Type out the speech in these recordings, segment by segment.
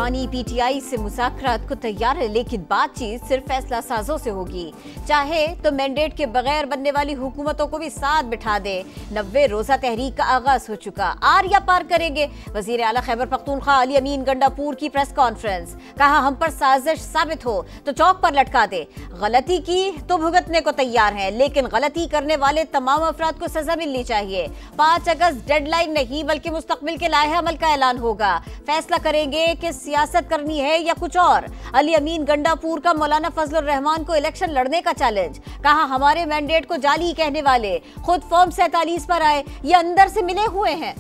पार्लिमानी PTI से मुज़ाकरात को तैयार है, लेकिन बातचीत सिर्फ फैसला साजों से होगी। चाहे तो मैंडेट के बगैर बनने वाली हुकूमतों को भी साथ बिठा दे। 90 रोजा तहरीक का आगाज हो चुका, आर या पार करेंगे। वजीर आला खैबर पख्तूनख्वा अली अमीन गंडापुर की प्रेस कॉन्फ्रेंस, कहा हम पर साजिश साबित हो तो चौक पर लटका दे। गलती की तो भुगतने को तैयार है, लेकिन गलती करने वाले तमाम अफराद को सजा मिलनी चाहिए। 5 अगस्त डेडलाइन नहीं बल्कि मुस्तकबिल के लाहे अमल का ऐलान होगा। फैसला करेंगे कि सियासत करनी है या कुछ और। अली अमीन गंडापुर का मौलाना फजलुर रहमान को इलेक्शन लड़ने का चैलेंज, कहा हमारे मैंडेट को जाली कहने वाले खुद फॉर्म 47 पर आए, ये अंदर से मिले हुए हैं।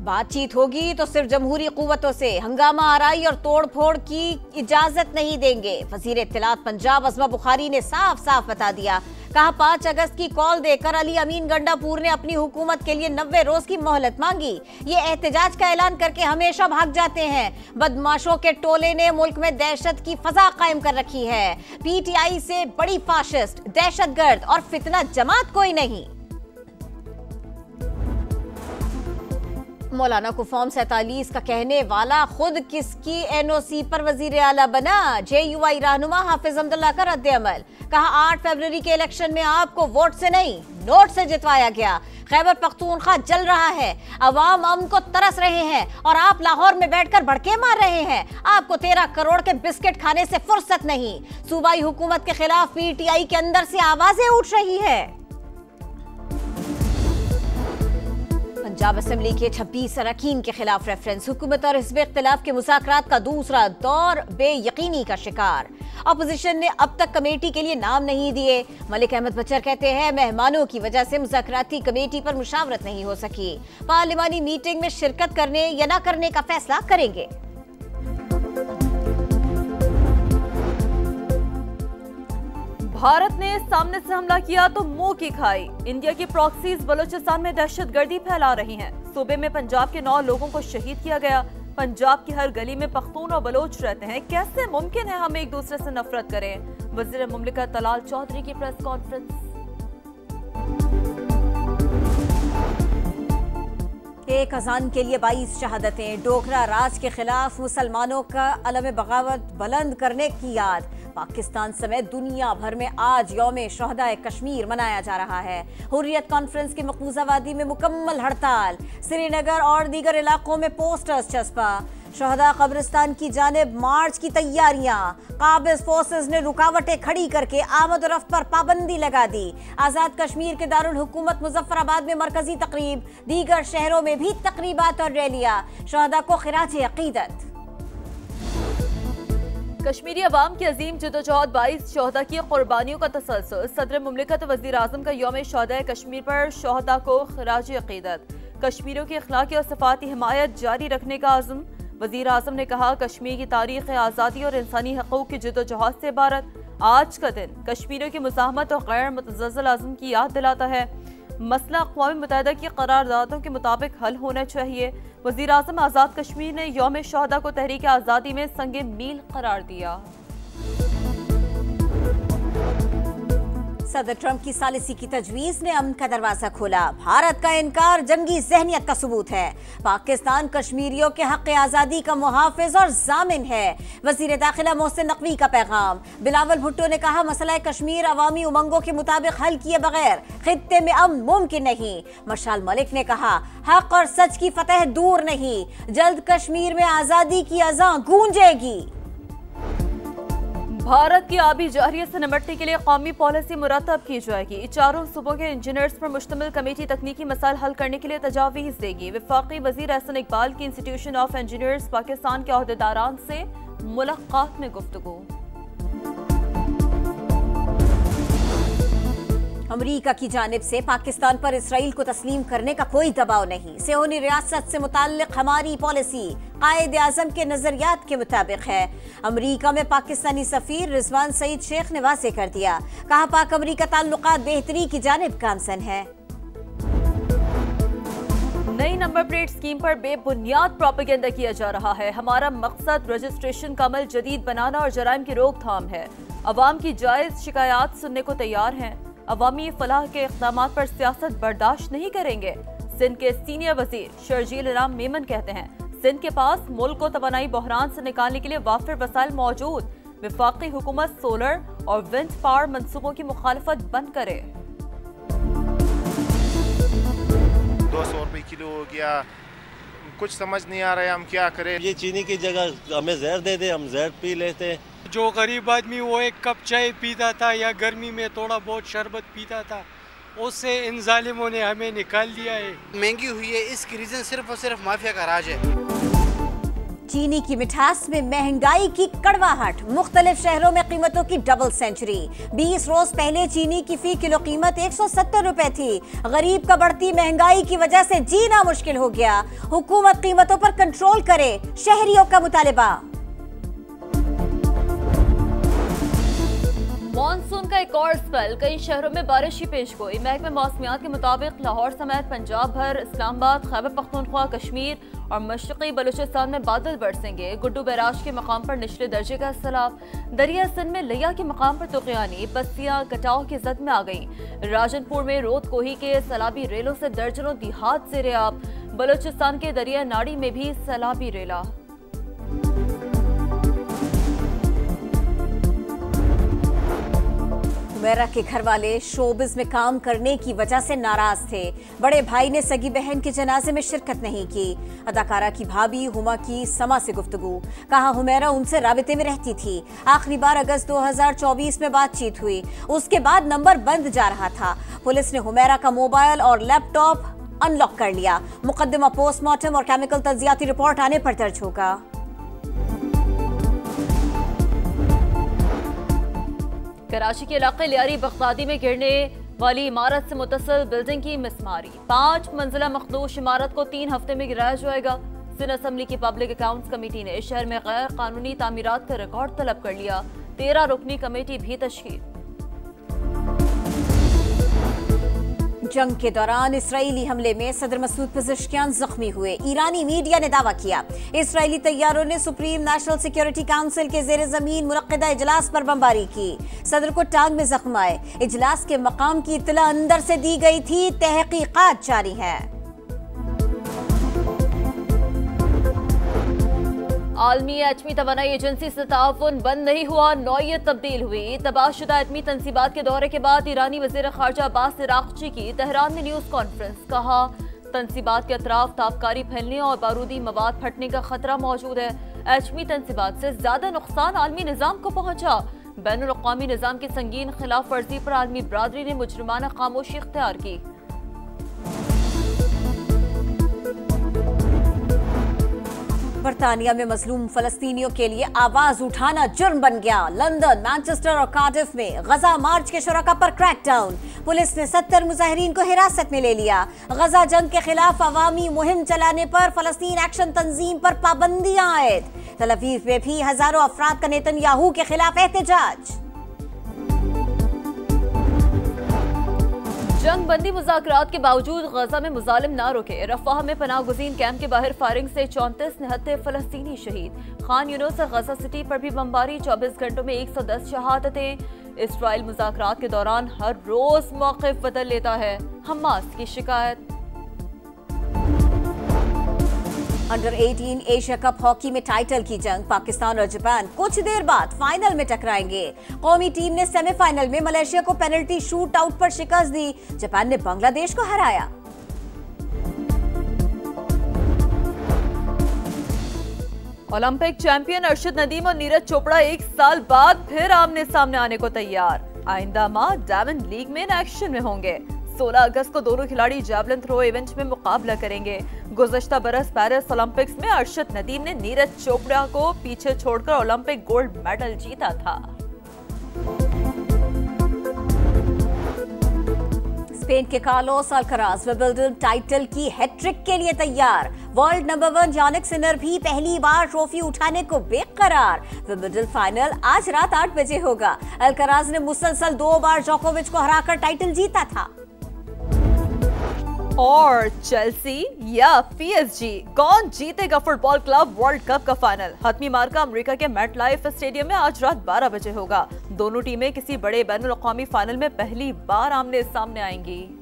बातचीत होगी तो सिर्फ जमहूरी कुव्वतों से, हंगामा आराई और तोड़ फोड़ की इजाजत नहीं देंगे। वजीर इत्तलात पंजाब अज़मा बुखारी ने साफ साफ बता दिया, कहा 5 अगस्त की कॉल देकर अली अमीन गंडापुर ने अपनी हुकूमत के लिए 90 रोज की मोहलत मांगी। ये एहतजाज का ऐलान करके हमेशा भाग जाते हैं। बदमाशों के टोले ने मुल्क में दहशत की फजा कायम कर रखी है। पीटीआई से बड़ी फाशिस्ट, दहशतगर्द और फितना जमात कोई नहीं। मौलाना को फॉर्म 47 का कहने वाला खुद किसकी एनओसी पर वजीर आला बना? जेयूआई रहनुमा हाफिज अब्दुल्ला का रद्द अमल, कहा 8 फरवरी के इलेक्शन में आपको वोट से नहीं नोट से जितवाया गया। खैबर पख्तूनख्वा जल रहा है, अवाम अमन को तरस रहे हैं और आप लाहौर में बैठकर भड़के मार रहे हैं। आपको 13 करोड़ के बिस्किट खाने से फुर्सत नहीं। सूबाई हुकूमत के खिलाफ पीटीआई के अंदर से आवाजें उठ रही है। पंजाब असेंबली के 26 अरकान के खिलाफ रेफरेंस, हुकूमत और हिज़्ब इख्तिलाफ के मुज़ाकरात का दूसरा दौर बेयकीनी का शिकार। अपोजिशन ने अब तक कमेटी के लिए नाम नहीं दिए। मलिक अहमद बचर कहते हैं मेहमानों की वजह से मुज़ाकराती कमेटी पर मुशावरत नहीं हो सकी। पार्लिमानी मीटिंग में शिरकत करने या न करने का फैसला करेंगे। भारत ने सामने से हमला किया तो मुंह की खाई। इंडिया की प्रॉक्सीज बलूचिस्तान में दहशतगर्दी फैला रही हैं। सूबे में पंजाब के 9 लोगों को शहीद किया गया। पंजाब की हर गली में पख्तून और बलोच रहते हैं। कैसे मुमकिन है हम एक दूसरे से नफरत करें? वज़ीर मुमलिकत तलाल चौधरी की प्रेस कॉन्फ्रेंस। एक अजान के लिए 22 शहादतें, डोगरा राज के खिलाफ मुसलमानों का अलम बगावत बुलंद करने की याद। पाकिस्तान समेत दुनिया भर में आज यौम शहदाए कश्मीर मनाया जा रहा है। हुर्रियत कॉन्फ्रेंस की मकबूजा वादी में मुकम्मल हड़ताल, श्रीनगर और दीगर इलाकों में पोस्टर्स चस्पा। शहदा कब्रिस्तान की जानिब मार्च की तैयारियां, काबिज फोर्सेस ने रुकावटें खड़ी करके आमद रफ्त पर पाबंदी लगा दी। आज़ाद कश्मीर के दारुल हुकूमत मुजफ्फराबाद में मरकजी तकरीब, दीगर शहरों में भी तकरीबात और रैलियां। शहदा को खिराज अकीदत। कश्मीरी अवाम की अजीम जदोजहद 22 शहदा की कुर्बानियों का तसलसल। सदर मुमलिकत वज़ीर आज़म का यौम शहदाए कश्मीर पर शहदा को खिराज अकीदत। कश्मीरियों की अखलाकी और सफाती हिमायत जारी रखने का आज़म। वज़ीर आज़म ने कहा कश्मीर की तारीख़ आज़ादी और इंसानी हकूक़ की जदोजहद से इबारत। आज का दिन कश्मीरियों की मुज़ाहमत और गैर मुतज़्ज़ल आज़म की याद दिलाता है। मसला अक़वाम मुत्तहिदा की करारदादों के मुताबिक हल होना चाहिए। वज़ीर आज़म आज़ाद कश्मीर ने यौम शहदा को तहरीक आज़ादी में संगे मील करार दिया। सदर ट्रंप की सालिसी की तजवीज़ ने अमन का दरवाजा खोला। भारत का इनकार जंगी ज़हनियत का सबूत है। पाकिस्तान कश्मीरियों के हक़ आज़ादी का मुहाफ़िज़ और ज़ामिन है। वज़ीर दाखिला मोहसिन नकवी का पैगाम। बिलावल भुट्टो ने कहा मसला कश्मीर अवामी उमंगों के मुताबिक हल किए बगैर खित्ते में अमन मुमकिन नहीं। मशाल मलिक ने कहा हक और सच की फतह दूर नहीं, जल्द कश्मीर में आज़ादी की अज़ां गूंजेगी। भारत की आबी जारियत से निपटने के लिए कौमी पॉलिसी मुरतब की जाएगी। चारों सूबों के इंजीनियर्स पर मुश्तमिल कमेटी तकनीकी मसाइल हल करने के लिए तजावीज़ देगी। वफाकी वज़ीर एहसन इकबाल की इंस्टीट्यूशन ऑफ इंजीनियर्स पाकिस्तान के अहदेदारान से मुलाकात में गुफ्तगू। अमरीका की जानिब से पाकिस्तान पर इसराइल को तस्लीम करने का कोई दबाव नहीं। सेहोनी रियासत से मुताल्लिक हमारी पॉलिसी कायद आज़म के नजरियात के मुताबिक है। अमरीका में पाकिस्तानी सफीर रिजवान सईद शेख ने वाज़ेह कर दिया, कहा पाक अमरीका ताल्लुकात बेहतरी की जानिब गामज़न है। नई नंबर प्लेट स्कीम पर बेबुनियाद प्रोपेगेंडा किया जा रहा है। हमारा मकसद रजिस्ट्रेशन का अमल जदीद बनाना और जराइम की रोकथाम है। अवाम की जायज शिकायत सुनने को तैयार हैं। अवामी फलाह के इक़दाम पर सियासत बर्दाश्त नहीं करेंगे। सिंध के सीनियर वजीर शर्जील इनाम मेमन कहते हैं, सिंध के पास मुल्क को तवानाई बहरान से निकालने के लिए वाफिर वसाइल मौजूद। वफाकी हुकूमत सोलर और विंड पावर मंसूबों की मुखालफत बंद करे। 200 रुपये किलो हो गया, कुछ समझ नहीं आ रहा है हम क्या करें। ये चीनी की जगह हमें जहर दे दे, हम जहर पी लेते हैं। जो गरीब आदमी वो एक कप चाय पीता था या गर्मी में थोड़ा बहुत शरबत पीता था, उससे इन जालिमों ने हमें निकाल दिया है। महंगी हुई है, इसकी रीजन सिर्फ और सिर्फ माफिया का राज है। चीनी की मिठास में महंगाई की कड़वाहट, मुख्तलिफ शहरों में कीमतों की डबल सेंचुरी। 20 रोज पहले चीनी की फी किलो कीमत 170 रुपए थी। गरीब का बढ़ती महंगाई की वजह से जीना मुश्किल हो गया। हुकूमत कीमतों पर कंट्रोल करे, शहरियों का मुतालिबा। मॉनसून का एक और स्पेल, कई शहरों में बारिश की पेशगोई। महकमे मौसमियात के मुताबिक लाहौर समेत पंजाब भर, इस्लामाबाद, खैबर पख्तूनख्वा, कश्मीर और मशरक़ी बलूचिस्तान में बादल बरसेंगे। गुड्डू बैराज के मकाम पर निचले दर्जे का सैलाब। दरिया सिंध में लिया के मकाम पर तुग़यानी, बस्तियां कटाव की जद में आ गईं। राजनपुर में रोद कोही के सैलाबी रेलों से दर्जनों दिहात से रेआब। बलूचिस्तान के दरिया नाड़ी में भी सैलाबी रेला। हुमैरा के घर वाले शोबिज में काम करने की वजह से नाराज थे। बड़े भाई ने सगी बहन के जनाजे में शिरकत नहीं की। अदाकारा की भाभी हुमा की समा से गुफ्तगू, कहा हुमैरा उनसे राबिते में रहती थी। आखिरी बार अगस्त 2024 में बातचीत हुई, उसके बाद नंबर बंद जा रहा था। पुलिस ने हुमैरा का मोबाइल और लैपटॉप अनलॉक कर लिया। मुकदमा पोस्टमार्टम और केमिकल तज्जियाती रिपोर्ट आने पर दर्ज होगा। कराची के इलाके लियारी बगदादी में गिरने वाली इमारत से मुतसिल बिल्डिंग की मिसमारी। 5 मंजिला मखदूश इमारत को 3 हफ्ते में गिराया जाएगा। सिंध असम्बली की पब्लिक अकाउंट्स कमेटी ने शहर में गैर कानूनी तामीरात का रिकॉर्ड तलब कर लिया। 13 रुकनी कमेटी भी तश्कील। जंग के दौरान इसराइली हमले में सदर मसूद पेज़ेश्कियान जख्मी हुए। ईरानी मीडिया ने दावा किया इसराइली तैयारों ने सुप्रीम नेशनल सिक्योरिटी काउंसिल के जेर जमीन मुनक्किदा इजलास पर बमबारी की। सदर को टांग में जख्म आए। इजलास के मकाम की इत्तला अंदर से दी गई थी। तहकीकात जारी है। आलमी एटमी तवानाई एजेंसी से ताउन बंद नहीं हुआ, नौयत तब्दील हुई। तबाहशुदा एटमी तनसीबात के दौरे के बाद ईरानी वज़ीर ख़ारजा अब्बास इराक़ची की तेहरान में न्यूज़ कॉन्फ्रेंस। कहा तनसीबात के अतराफ ताबकारी फैलने और बारूदी मवाद फटने का खतरा मौजूद है। एटमी तनसीबात से ज्यादा नुकसान आलमी निज़ाम को पहुंचा। बैनुल अक़वामी निज़ाम की संगीन खिलाफ वर्जी पर आलमी बरादरी ने मुजरिमाना खामोशी इख्तियार की। बरतानिया में मजलूम फलस्तीनियों के लिए आवाज उठाना जुर्म बन गया। लंदन, मैनचेस्टर और कार्डिफ में गजा मार्च के शुरका पर क्रैकडाउन। पुलिस ने 70 मुजाहिरीन को हिरासत में ले लिया। गजा जंग के खिलाफ अवामी मुहिम चलाने पर फलस्तीन एक्शन तंजीम पर पाबंदियां आयद। तल अवीव में भी हजारों अफराद का नेतन्याहू के खिलाफ एहतजाज। जंग बंदी मुज़ाकरात के बावजूद गजा में मुजालिम ना रुके। रफ़ाह में पनाह गुज़ीन कैंप के बाहर फायरिंग से 34 निहत्ते फलस्तीनी शहीद। खान यूनुस और गजा सिटी पर भी बमबारी। 24 घंटों में 110 शहादतें। इसराइल मुज़ाकरात के दौरान हर रोज मौक़िफ़ बदल लेता है, हमास की शिकायत। अंडर 18 एशिया कप हॉकी में टाइटल की जंग। पाकिस्तान और जापान कुछ देर बाद फाइनल में टकराएंगे। कौमी टीम ने सेमीफाइनल में मलेशिया को पेनल्टी शूट आउट पर शिकस्त दी। जापान ने बांग्लादेश को हराया। ओलंपिक चैंपियन अरशद नदीम और नीरज चोपड़ा 1 साल बाद फिर आमने सामने आने को तैयार। आइंदा माह डायमंड लीग में एक्शन में होंगे। 16 अगस्त को दोनों खिलाड़ी जैवलिन थ्रो इवेंट में मुकाबला करेंगे। गुज़श्ता बरस पेरिस ओलंपिक्स में अरशद नदीम ने नीरज चोपड़ा को पीछे छोड़कर ओलंपिक गोल्ड मेडल जीता था। स्पेन के कार्लोस अल्कराज विंबलडन टाइटल की हैट्रिक के लिए तैयार। वर्ल्ड नंबर 1 यानिक सिनर भी पहली बार ट्रॉफी उठाने को बेकरार। विंबलडन फाइनल आज रात 8 बजे होगा। अल्कराज ने मुसलसल 2 बार जोकोविच को हराकर टाइटल जीता था। और चेल्सी या पीएसजी, कौन जीतेगा फुटबॉल क्लब वर्ल्ड कप का फाइनल? हतमी मार्का अमेरिका के मेट लाइफ स्टेडियम में आज रात 12 बजे होगा। दोनों टीमें किसी बड़े बैनुल अक़वामी फाइनल में पहली बार आमने सामने आएंगी।